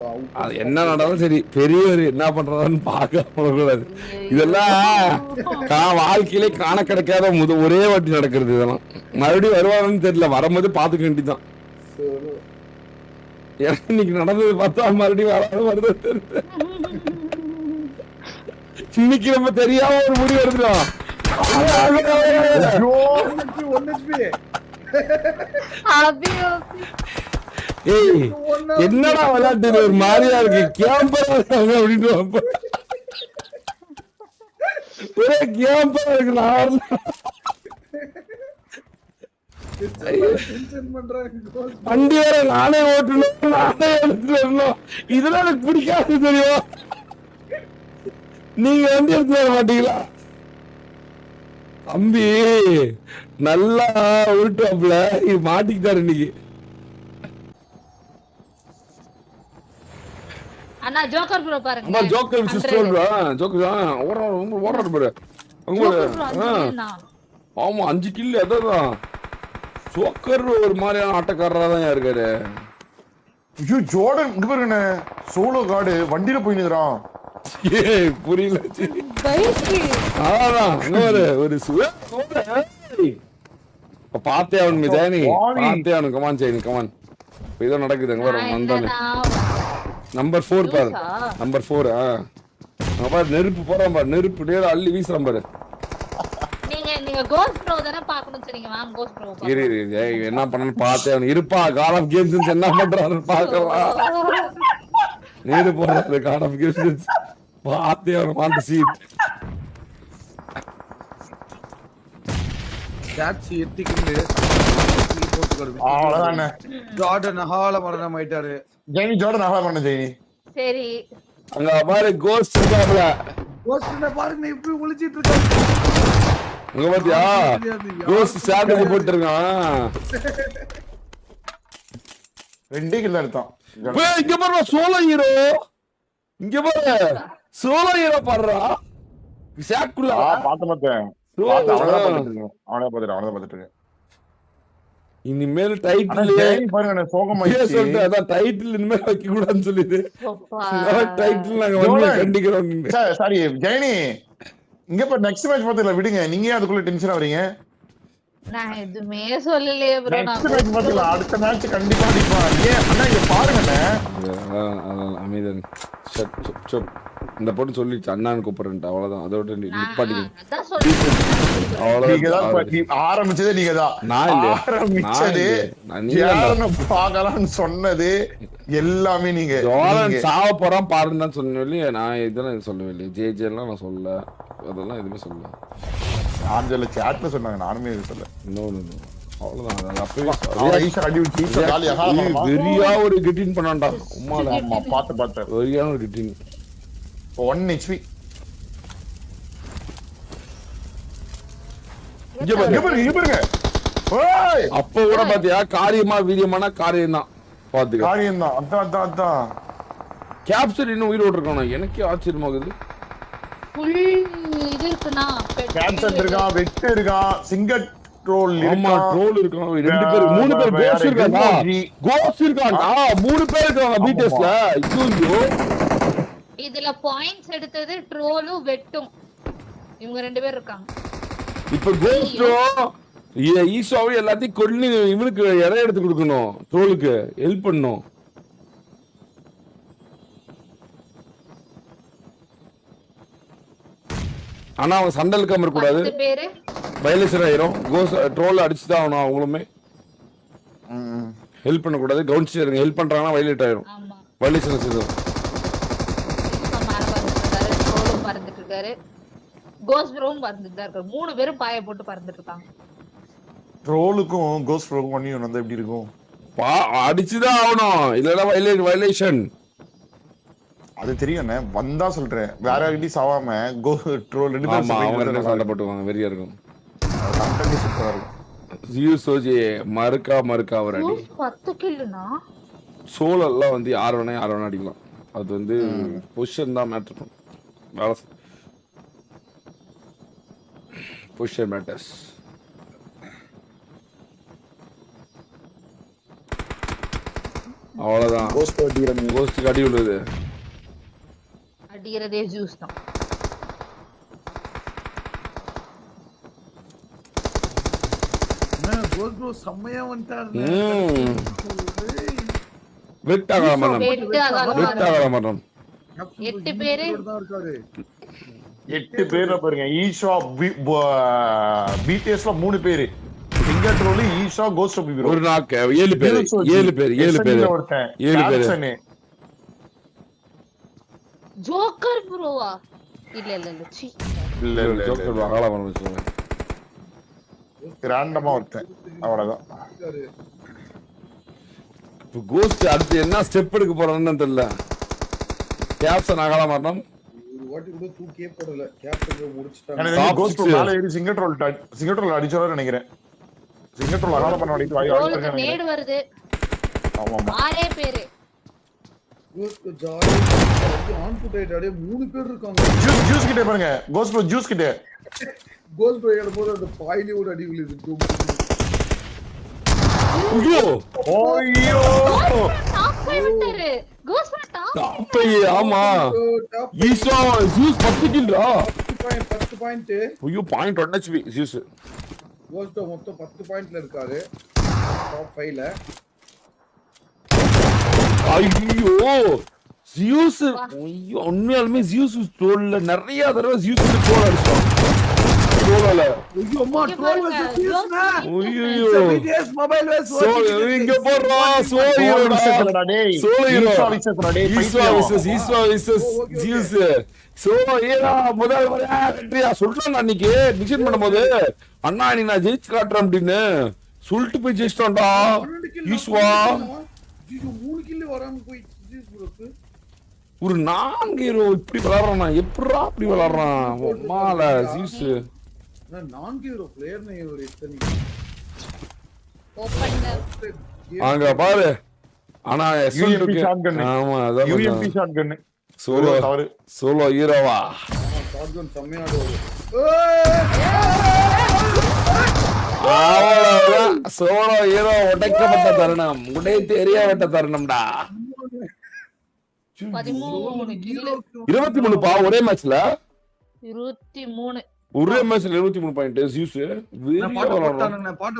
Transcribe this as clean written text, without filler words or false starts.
அது என்ன நடந்தாலும் சரி, பெரியவர் என்ன பண்றதான்னு பார்க்க கூடாது. இதெல்லாம் வாழ்க்கையிலே காண கிடைக்காத ஒரே வாட்டி நடக்கிறது. இதெல்லாம் மறுபடியும் வருவாங்கன்னு தெரியல, வரும்போது பார்த்துக்க வேண்டியதான். இன்னைக்கு நடந்தது பார்த்தா மறுபடியும் வருது தெரியல. இன்னைக்கு நம்ம தெரியாம ஒரு முடிவு எடுத்துட்டோம். ஏய், என்னடா விளையாட்டு ஒரு மாதிரியா இருக்கு, கேம்பரா இருக்காங்க அப்படின்னு ஒரே கேம்பரா இருக்கு. நான் வண்டி வேற நானே ஓட்டணும், நானே எடுத்துட்டு வரணும். இதெல்லாம் எனக்கு பிடிக்காது தெரியும். நீங்க வண்டி எடுத்து வர மாட்டீங்களா? தம்பி நல்லா உருட்டுவாப்ல, இது மாட்டிக்கிட்டாரு இன்னைக்கு. அண்ணா ஜோக்கர் ப்ரோ பாருங்க. அம்மா ஜோக்கர் சிஸ்டர் ப்ரோ, ஜோக்கர் ஓடுறாரு பாரு. ஆமா 5 கில். அதான் ஜோக்கர் ஒரு மாதிரியான ஆட்டக்காரரா தான் இருக்காரு. ஐயோ ஜோர்டன் இங்க பாருங்க, சோலோ கார்டு வண்டியில போய் நிக்கிறான். ஏய் புரியல. அதான் இங்க ஒரு பாத்தே அவனுக்கு ஜெயனி, பாத்தே அவனுக்கு. Come on Jayani come on. இதோ நடக்குது அங்க வர வந்தானே. நம்பர் 4 பாரு, நம்பர் 4. அங்க பாரு நெருப்பு போறான் பாரு, நெருப்பு நேரா அள்ளி வீசுறான் பாரு. நீங்க கோஸ்ட் ப்ரோ தான பார்க்கணும் சொன்னீங்க. வாங்க கோஸ்ட் ப்ரோ பாருங்க. இரு என்ன பண்ணனு பார்த்தே அவன் இருப்பா. கால் ஆஃப் கேம்ஸ் என்ன பண்றான்னு பார்க்கலாம். நேரு போறாரு கால் ஆஃப் கேம்ஸ் பார்த்தே அவன் மாட்ட சீட். கேட்ச் எத்திக்கிட்டு போட்டு கொடுங்க. அவ்வளவுதானே. ஜார்டன் ஹால மரணம் ஆயிட்டாரு. ஜெயனி ஜோர்டன் ஹால பண்ண ஜெயனி. சரி அங்க பாரு கோஸ்ட் இருக்காப்ல. கோஸ்ட்ன பாருங்க இப்படி ஒளிச்சிட்டு இருக்காங்க. அங்க பாத்தியா கோஸ்ட் ஸ்டார்ட்ல போட்டு இருக்கான். 2 கில் எடுத்தான். ஏய் இங்க பாரு சோலோ ஹீரோ. இங்க பாரு சோலோ ஹீரோ பாருடா. ஷாட்குள்ள பார்த்தேன். அவனே பாத்துட்டு. இனிமேல் டைட்டில் பாருங்க சோகமாயிடுச்சு. சொல்லிட்டு அதான் டைட்டில் இனிமேல் வைக்க கூடாதுன்னு சொல்லிட்டு டைட்டில் நாங்க வந்து கண்டிக்கிறோம். சாரி ஜெயனி, இங்க இப்ப நெக்ஸ்ட் மேட்ச் பாத்தீங்களா? விடுங்க, நீங்க அதுக்குள்ள டென்ஷன் ஆவறீங்க. நான் எதுமே சொல்லலையே ப்ரோ. நெக்ஸ்ட் மேட்ச் பாத்தீங்களா? அடுத்த மேட்ச் கண்டிப்பா அடிப்பான். ஏன் அண்ணா இங்க பாருங்கண்ணே. அமீதன் இந்த போட்டு சொல்லிச்சு அண்ணான்னு கூப்பிடுறேன்ட்டு. அவ்வளவுதான், அதோட நிப்பாட்டிக்கணும். ஆரம்பிச்சதே நீங்கதான். ஆரம்பிச்சது பாக்கலாம்னு சொன்னது எல்லாமே நீங்க. சாவ போறான் பாருன்னு தான் சொன்னேன். நான் இதெல்லாம் சொல்லவே இல்லையே. ஜே எல்லாம் நான் சொல்லல, அதெல்லாம் எதுவுமே சொல்லல. ஆஞ்சல சாட்ல சொன்னாங்க, நானுமே இது சொல்ல. இன்னொன்னு அவ்வளவுதான். வெறியா ஒரு கிட்டின் பண்ணான்டா. ஆமா பார்த்தேன். வெறியான ஒரு கிட்டின். 1 HP. அப்ப கூட பாத்தியா காரியமா வீரியமான காரியம் தான். பாத்துக்க காரியம் தான். அதான் கேப்சர் இன்னும் உயிரோடு இருக்கணும். எனக்கே ஆச்சரியமாகுது. இது இருக்குனா கேப்சர் இருக்கான், வெட்டு இருக்கான், சிங்கர் ட்ரோல் இருக்கான். ஆமா ட்ரோல் இருக்கான். 2 பேர் 3 பேர் கோஸ்ட் இருக்காங்க. கோஸ்ட் இருக்கான்டா. 3 பேர் இருக்காங்க பிடிஎஸ்ல. ஐயோ இதுல பாயிண்ட்ஸ் எடுத்தது ட்ரோலும் வெட்டும். இவங்க 2 பேர் இருக்காங்க. இப்ப கோஸ்டோ ஈசோவை எல்லாத்தையும் கொல்லி இவனுக்கு இடம் எடுத்து கொடுக்கணும். ட்ரோலுக்கு ஹெல்ப் பண்ணணும். ஆனா அவங்க சண்டை இழுக்காம இருக்க கூடாது. வயலேஷன் ஆயிரும். ட்ரோல் அடிச்சுதான் ஆகணும். அவங்களுமே ஹெல்ப் பண்ண கூடாது. கவுன்சில் இருங்க. ஹெல்ப் பண்றாங்கன்னா வயலேட் ஆயிரும். வயலேஷன் செய்யும். பறந்துட்டு இருக்காரு. கோஸ்ட் ப்ரோவும் பறந்துட்டு இருக்காரு. 3 பேரும் பாய போட்டு பறந்துட்டு இருக்காங்க. ட்ரோலுக்கும் கோஸ்ட் ப்ரோக்கும் பண்ணி வந்தா எப்படி இருக்கும்? அடிச்சுதான் ஆகணும். இல்லனா வயலேஷன். அது தெரியும் வந்தா சொல்றேன். வேற யார்கிட்டயும் சாவாம ட்ரோல் 2 பேரும் சண்டை போட்டுவாங்க. வெறியா இருக்கும். சூப்பரா இருக்கும். சோஜி மறுக்கா ஒரு அடி. 10 கில்லுனா சோலெல்லாம் வந்து யார் வேணா அடிக்கலாம். அது வந்து பொசிஷன் தான் மேட்டர் பண்ணும். Position matters. அவ்வளவுதான். கோஸ்ட் அடிக்கிறாங்க. கோஸ்ட் அடி விழுது. அடிக்கிறதே ஜூஸ் தான். கோஸ்ட் ப்ரோ செம்மையா வந்துட்டாரு. வெட்டாக மாட்டோம். 8 பேரு தான் இருக்காரு. 8 பேர்ல பாருங்க. ஈஷா பிடிஎஸ்ல 3 பேரு. Singer troll Isha ghost of bro. ஒரு நாக்கு 7 பேர். 7 பேர். 7 பேர். 7 பேர். ஜோக்கர் ப்ரோவா? இல்ல சி. இல்ல ஜோக்கர் அகால மரணம் சொல்லுங்க. ராண்டமா ஒருத்தன். அவ்வளவுதான். இப்போ கோஸ்ட் அடுத்து என்ன ஸ்டெப் எடுக்க போறான்னு தெரியல. கேப்சன் அகால மரணம் ஒரு வாட்டி கூட தூக்கியே போடல. கேப்டன் முடிச்சிட்டாங்க. எனக்கு கோஸ்ட் மேல ஏறி சிங்கர் ட்ரோல் அடிச்சவர நினைக்கிறேன். சிங்கர் ட்ரோல் அகால பண்ண அடிச்சு வாய் ரோலுக்கு நேடு வருது. ஆமா ஆமா. 6 பேரு. கோஸ்ட் ஜாலி ஆன் ஃபுட் ஆயிட்டாடே. 3 பேர் இருக்காங்க. ஜூஸ் கிட்ட பாருங்க. கோஸ்ட் ப்ரோ ஜூஸ் கிட்ட. கோஸ்ட் ப்ரோ ஏறும்போது அந்த பாயிலியோட அடி விழுது. ஐயோ ஓய்யோ டாப் 5 விட்டாரு. Ghost bro top. அப்பயே ஆமா. ஈஷா ஜூஸ் 10 கில்ரா. 10 பாயிண்ட். ஐயோ பாயிண்ட் 1 HP ஜூஸ். கோஸ்ட் மொத்தம் 10 பாயிண்ட்ல இருக்காரு. டாப் 5ல. ஐயோ ஜியூஸ். ஐயோ உண்மையாலுமே ஜியூஸ் ட்ரோல்ல நிறைய தடவை ஜியூஸ் ட்ரோல் அடிச்சோம். ட்ரோல்ல ஐயோ அம்மா ட்ரோல் வச்சிருக்கீஸ்னா. ஐயோ பிடிஎஸ் மொபைல் வேஸ் சோ இங்க போறா சோயிரோடா டேய். சோயிரோ ஈஸ்வா விசஸ் ஜியூஸ். சோ ஏடா முதல் முறையா வெற்றியா சொல்றேன். அன்னைக்கு டிசிஷன் பண்ணும்போது அண்ணா நீ நான் ஜெயிச்சு காட்டுறேன் அப்படின்னு சொல்லிட்டு போய் ஜெயிச்சிட்டோம்டா ஈஸ்வா. ஐயோ 3 கில் வராம போய் ஜூஸ் ப்ரோக்கு. ஒரு 4 ஹீரோ இப்படி விளையாடுறான். எப்படிடா அப்படி விளையாடுறான் மால ஜூஸ். நான் 4 ஹீரோ பிளேயர் நே ஒரு இத்தனை. ஓபன் அங்க பாரு. ஆனா UMP ஷாட்கன். ஆமா அதான் UMP ஷாட்கன். சோலோ தவறு. சோலோ ஹீரோவா? ஷாட்கன் செம்மையான ஒரு. அவ்வளவுதான். சோலோ ஹீரோ உடைக்கப்பட்ட தருணம். உடைத்து எறியப்பட்ட தருணம்டா. 13 கில். 23 பா ஒரே மேட்ச்ல. 23 ஒரே மேட்ச்ல 23 பாயிண்ட் ஜூஸ். நான் பாட்டு போட்டானே பாட்டு